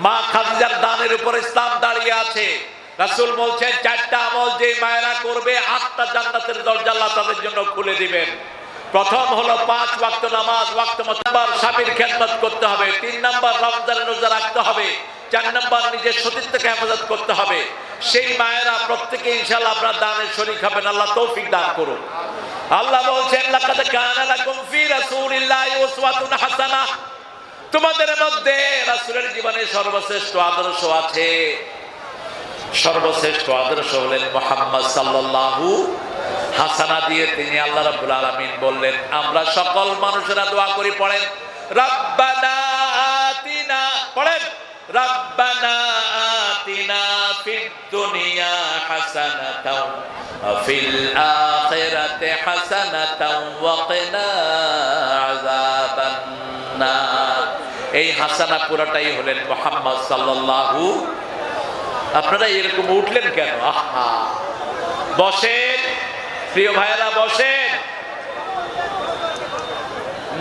মা খাদিজার দানের উপর ইসলাম দাঁড়িয়ে আছে। রাসূল বলছেন চারটা আমল যে মায়েরা করবে 8টা জান্নাতের দরজা আল্লাহ তাদের জন্য খুলে দিবেন। প্রথম হলো 5 ওয়াক্ত নামাজ ওয়াক্ত মোতাবেক স্বামীর খেদমত করতে হবে। 3 নাম্বার রমজানের রোজা রাখতে হবে। 4 নাম্বার নিজের সতীত্বকে হেফাজত করতে হবে। সেই মায়েরা প্রত্যেকে ইনশাআল্লাহ আপনার দানের শরীক হবেন। আল্লাহ তৌফিক দান করুন। আল্লাহ বলছেন লাকাদ কানা লাকুম ফি রাসূলিল্লাহি উসওয়াতুন হাসানাহ, তোমাদের মধ্যে রাসূলের জীবনে সর্বশ্রেষ্ঠ আদর্শ আছে। সর্বশ্রেষ্ঠ আদর্শ হলেন মুহাম্মদ সাল্লাল্লাহু হাসানা দিয়ে তিনি আল্লাহ রাব্বুল আলামিন বললেন আমরা সকল মানুষেরা দোয়া করি, পড়েন রাব্বানা আতিনা, পড়েন রাব্বানা আতিনা ফিদ দুনিয়া হাসানাতাও ওয়া ফিল আখিরাতি হাসানাতাও ওয়া কিনা আযাবান নার। এই হাসানা পুরোটাই হলেন মুহাম্মদ সাল্লাল্লাহু। আপনারা এরকম উঠলেন কেন? আহা, বসেন প্রিয় ভাইয়েরা, বসেন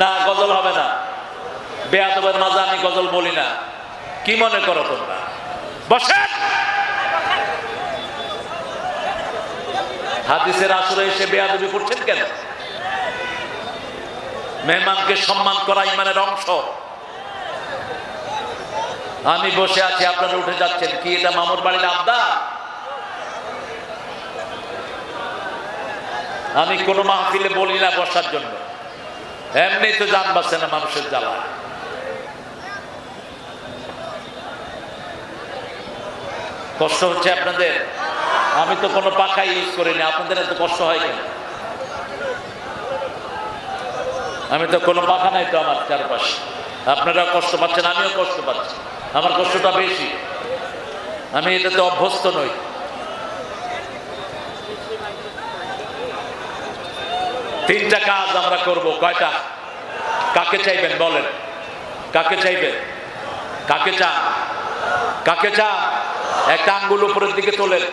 না, গজল হবে না। বেয়াদবের মাঝে আমি গজল বলি না, কি মনে করো তোমরা? বসেন। হাদিসের আসরে এসে বেয়াদবি করছেন কেন? মেহমানকে সম্মান করা ইমানের অংশ। আমি বসে আছি, আপনারা উঠে যাচ্ছেন, কি এটা মামুর বাড়ির আবদার? আমি কোন মাহফিলে বলি না বসার জন্য, এমনি তো জান বাঁচে না মানুষের জ্বালা। কষ্ট হচ্ছে আপনাদের? আমি তো কোনো পাখা ইউজ করিনি, আপনাদের এত কষ্ট হয় কেন? আমি তো কোনো পাখা নাই তো আমার চারপাশে, আপনারা কষ্ট পাচ্ছেন, আমিও কষ্ট পাচ্ছি, আমার কষ্টটা বেশি, আমি এটাতে অভ্যস্ত নই। তিনটা কাজ আমরা করব। কয়টা? কাকে চাইবেন বলেন? কাকে চাইবেন? কাকে চান? কাকে চান? একটা আঙ্গুল উপরের দিকে তোলেন,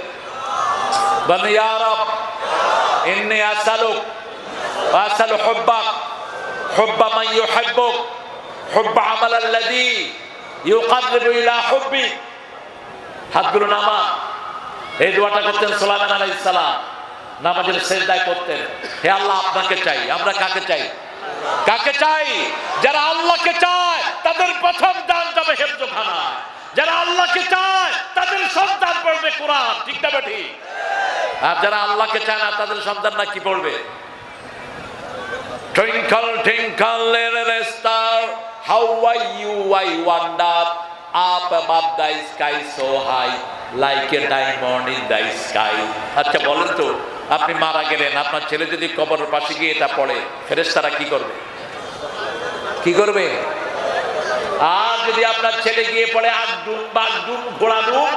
বলেন ইয়া রব ইন্নী আসআলুক ওয়া আসআলু হুব্বাক হুব্বা মান ইউহিব্বুক হুব্বা আমাল আল্লাযী ইউকাররিবু ইলা হুব্বি। হাতগুলো নামা। এই দোয়াটা করতেন সুলাইমান আলাইহিস সালাম, নামাজের সিজদায় করতেন। হে আল্লাহ আপনাকে চাই। আমরা কাকে চাই? কাকে চাই? যারা আল্লাহকে চায় তাদের প্রথম দান যাবে হেফজখানায়। যারা আল্লাহকে চায় তাদের সন্তান পড়বে কোরআন, ঠিক না বেঠি? আর যারা আল্লাহকে চায় না তাদের সন্তান না কি পড়বে? Twinkle twinkle little star, how are you I wonder, up above the sky so high, like a diamond in the sky. আচ্ছা বলেন তো, আপনি মারা গেলেন, আপনার ছেলে যদি কবরের পাশে গিয়ে এটা পড়ে, ফেরেশতারা কি করবে? কি করবে? আর যদি আপনার ছেলে গিয়ে পড়ে আট ডুম বাঘ ডুম ঘোড়া ডুম,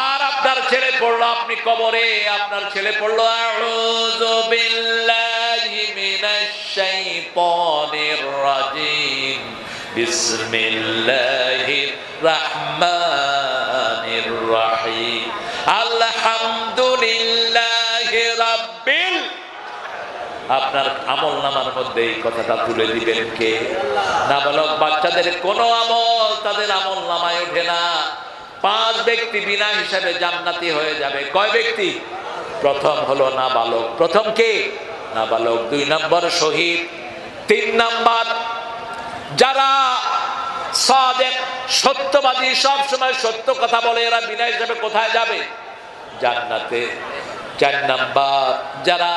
আর আপনার ছেলে পড়লো আপনি কবরে, আপনার ছেলে পড়লো আউযু বিল্লাহি মিনাশ শাইতানির রাজিম বিসমিল্লাহির রাহমানির রাহিম আলহামদুলিল্লাহি রাব্বিল। আপনার আমল নামার মধ্যে এই কথাটা তুলে দিবেন কে? নাবালক বাচ্চাদের কোনো আমল তাদের আমল নামায় ওঠে না। 5 ব্যক্তি বিনা হিসাবে জান্নাতি হয়ে যাবে। কয় ব্যক্তি? প্রথম হলো নাবালক। প্রথম কে? নাবালক। 2 নম্বর শহীদ। 3 নম্বর যারা সাদেক, সত্যবাদী, সব সময় সত্য কথা বলে, এরা বিনা হিসাবে কোথায় যাবে? জান্নাতে। 4 নম্বর যারা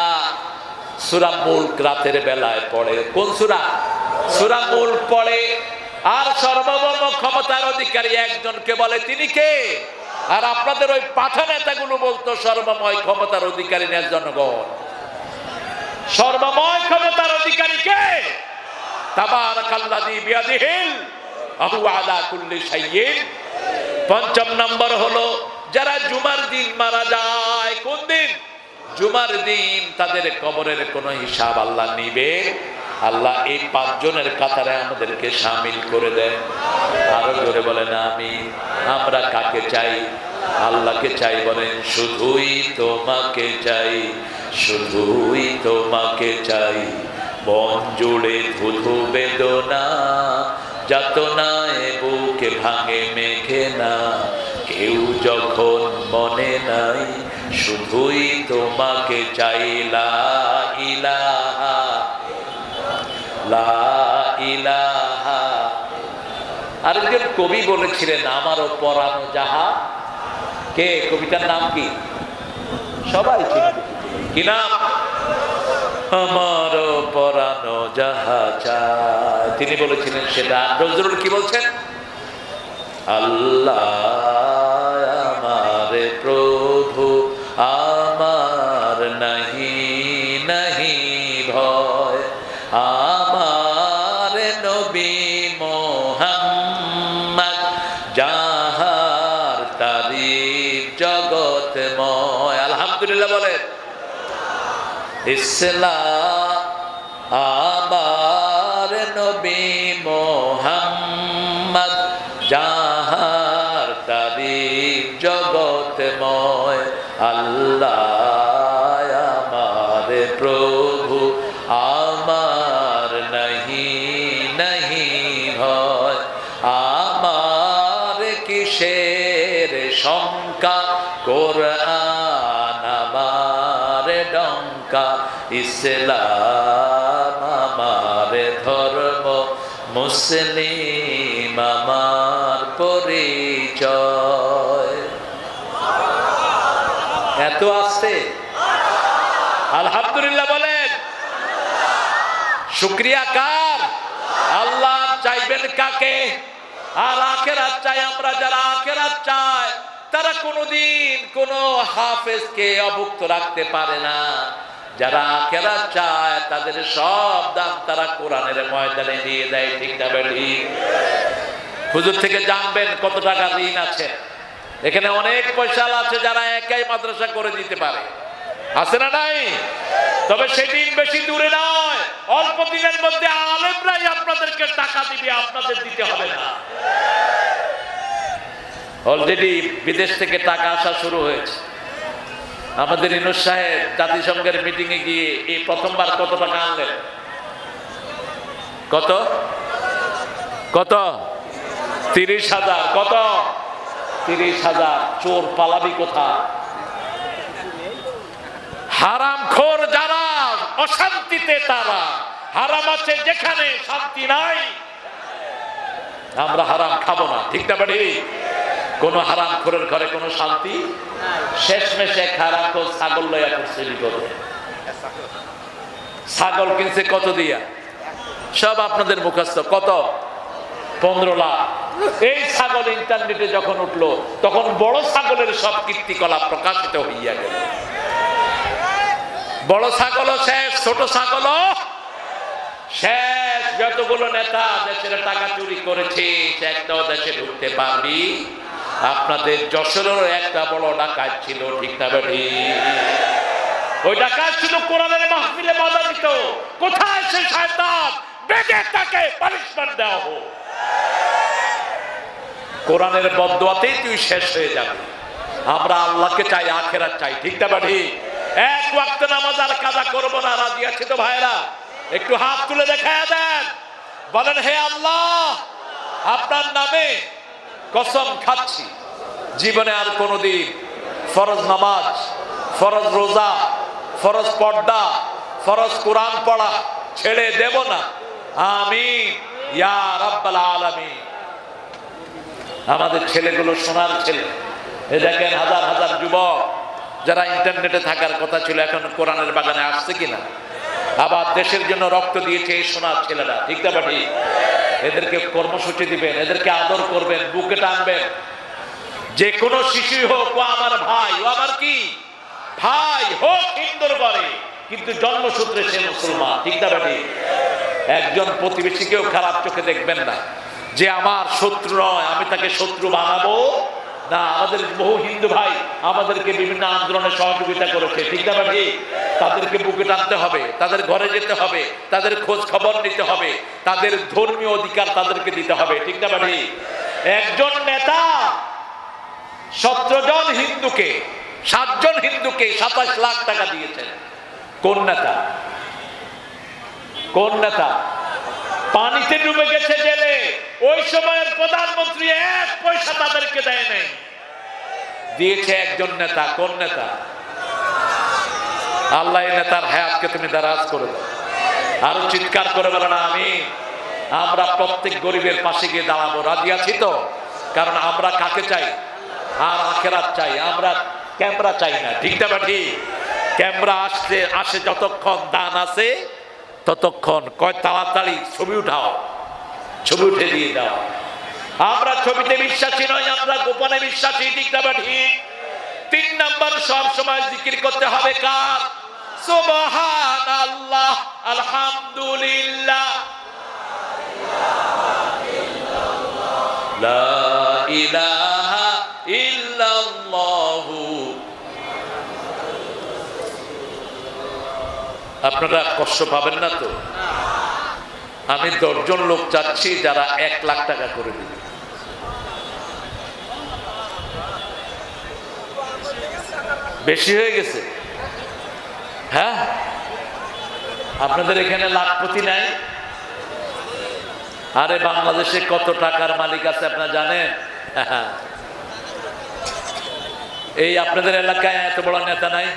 সূরা মুলক রাতের বেলায় পড়ে। কোন সূরা? সূরা মুলক পড়ে। আর সর্বভৌম ক্ষমতার অধিকারী একজনকে বলে, তিনি কে? আর আপনাদের ওই পাঠা নেতাগুলো বলতো সর্বময় ক্ষমতার অধিকারী নেই জনগণ। সর্বময় ক্ষমতার অধিকারী কে? তাবারাকাল্লাযী বিয়াদিহিল ওয়া হুয়া আলা কুল্লি শাইইন। 5 নম্বর হলো যারা জুমার দিন মারা যায়। কোন দিন? জুমার দিন। তাদের কবরের কোনো হিসাব আল্লাহ নিবে। আল্লাহ এই 5 জনের কাতারে আমাদেরকে শামিল করে দেন। আরো জোরে বলেন আমিন। আমরা কাকে চাই? আল্লাহকে চাই। বলেন শুধুই তোমাকে চাই, শুধুই তোমাকে চাই, মন জুড়ে ধুধু বেদনা, যাতনায় বুকে ভাঙে মেঘে না, কেউ যখন মনে নাই শুধুই তোমাকে চাই, লা ইলাহা লা ইলাহা। আরেকজন কবি বলেছিলেন, আমারও পরানো যাহা, কে কবিতার নাম কি? সবাই চিনেন কি নাম? আমারও পরানো যাহা চায়, তিনি বলেছিলেন সেটা। নজরুল কি বলছেন? আল্লাহ আমার প্রভু আমার নাহি নাহি ভয়, আমার নবী মোহাম্মদ যাহার তারিফ জগৎময়। আলহামদুলিল্লাহ বলেন। ইসলাম আমার নবী মোহাম্মদ যাহার তারিফ জগৎময়, আল্লাহ আমার প্রভু আমার নাহি নাহি ভয়, আমার কিসের শঙ্কা, কোরআন আমার ডঙ্কা, ইসলাম আমার ধর্ম, মুসলিম আমার পরিচয়। এত আসছে আলহামদুলিল্লাহ বলেন। শুকরিয়া কার? আল্লাহ। চাইবেন কাকে? আর আখেরাত চাই আমরা। যারা আখেরাত চায় তারা কোনোদিন কোনো হাফেজকে অভুক্ত রাখতে পারে না। যারা আখেরাত চায় তাদের সব দাম তারা কোরআনের ময়দানে দিয়ে দেয়। ঠিক না বেঠি? হুজুর থেকে জানবেন কত টাকা ঋণ আছে। এখানে অনেক পয়সা আছে যারা একাই মাদ্রাসা করে দিতে পারে, আছে না নাই? তবে সেদিন বেশি দূরে নয়, অল্প দিনের মধ্যে আলেমরাই আপনাদেরকে টাকা দিবে, আপনাদের দিতে হবে না। অলরেডি বিদেশ থেকে টাকা আসা শুরু হয়েছে। আমাদের ইনুস সাহেব জাতিসংঘের মিটিং এ গিয়ে এই প্রথমবার কত টাকা আনলেন? কত কত? 30,000। কত? 30,000। চোর পালাবি কোথা? হারামখোর যারা, অশান্তিতে তারা। হারাম আছে যেখানে, শান্তি নাই। আমরা হারাম খাবো না। ঠিক না বাড়ি? কোন হারামখোরের ঘরে কোনো শান্তি শেষমেশে হারামখোর ছাগল লইয়া করছে বিপদে। ছাগল কিনছে কত দিয়া? সব আপনাদের মুখস্থ। কত? 15 লাখ। এই ছাগল ইন্টারনেটে যখন উঠলো তখন বড় ছাগলের সব কীর্তিকলাপ প্রকাশিত হইয়া গেল। বড় ছাগলও শেষ, ছোট ছাগলও শেষ। যতগুলো নেতা দেশের টাকা চুরি করেছে সে একটাও দেশে ঢুকতে পারবি? আপনাদের যশোরের একটা বড় ডাকাত ছিল। ঠিক না বেঠি? ওই ডাকাত শুধু কোরআনের মাহফিলে বাধা দিত। কোথায় সে শয়তান? বেগে তাকে পানিশমেন্ট দেওয়া হোক। কোরআনের বদদোয়াতেই তুই শেষ হয়ে যাবে। আমরা আল্লাহকে চাই, আখেরাত চাই। ঠিক না বেঠি? এক ওয়াক্ত নামাজ আর কাজা করবো না। রাজি আছে তো ভাইরা? একটু হাত তুলে দেখায় দেন, বলেন হে আল্লাহ, আপনার নামে কসম খাচ্ছি জীবনে আর কোনোদিন ফরজ নামাজ, ফরজ রোজা, ফরজ পর্দা, ফরজ কোরআন পড়া ছেড়ে দেব না। আমিন ইয়া রাব্বাল আলামিন। আমাদের ছেলেগুলো সোনার ছেলে। এ দেখেন হাজার হাজার যুবক যারা ইন্টারনেটে থাকার কথা ছিল এখন কোরআনের বাগানে আসছে কিনা? আবার দেশের জন্য রক্ত দিয়েছে এই সোনার ছেলেরা। ঠিক না বাটি? এদেরকে কর্মসূচি দিবেন, এদেরকে আদর করবেন, বুকে টানবেন। যে কোনো শিশু হোক, ও আমার ভাই, ও আমার কি ভাই, হোক হিন্দুর ঘরে, কিন্তু জন্মসূত্রে সে মুসলমান। ঠিক না বাটি? একজন প্রতিবেশীকেও খারাপ চোখে দেখবেন না যে আমার শত্রু নয়, আমি তাকে শত্রু বানাবো না। আমাদের বহু হিন্দু ভাই আমাদেরকে বিভিন্ন আন্দোলনে সহযোগিতা করেছে। ঠিক না ভাই? তাদেরকে বুকে টানতে হবে, তাদের ঘরে যেতে হবে, তাদের খোঁজ খবর নিতে হবে, তাদের ধর্মীয় অধিকার তাদেরকে দিতে হবে। ঠিক না ভাই? একজন নেতা 17 জন হিন্দুকে, 7 জন হিন্দুকে 27 লাখ টাকা দিয়েছেন। কোন নেতা? কোন নেতা? পানিতে ডুবে গেছে জেলে, সময়ের প্রধানমন্ত্রী 1 পয়সা তাদেরকে দেয় নাই, দিয়েছে একজন নেতা। কোন নেতা? আল্লাহ এই নেতার হায়াতকে তুমি দারাজ করে দাও। আরো চিৎকার করে বলো না আমি। আমরা প্রত্যেক গরিবের পাশে গিয়ে দাঁড়াবো, রাজি আছি তো? কারণ আমরা কাকে চাই? আর আখেরাত চাই, আমরা ক্যামেরা চাই না। ঠিক না ঠিক? ক্যামেরা আসে যতক্ষণ দান আছে ততক্ষণ কয় তাড়াতাড়ি ছবি উঠাও, ছবি উঠে দিয়ে দাও। আমরা ছবিতে বিশ্বাসী নয়, আমরা গোপনে বিশ্বাসী। ঠিক না ঠিক? 3 নাম্বার, সব সময় জিকির করতে হবে কার? সুবহানাল্লাহ, আলহামদুলিল্লাহ, লা ইলাহা ইল্লাল্লাহ। আপনারা কষ্ট পাবেন না তো? আমি 10 জন লোক চাচ্ছি যারা 1 লাখ টাকা করে দিবে। বেশি হয়ে গেছে? হ্যাঁ, আপনাদের এখানে লাখপতি নাই? আরে বাংলাদেশে কত টাকার মালিক আছে আপনারা জানেন? এই আপনাদের এলাকায় এত বড় নেতা নাই?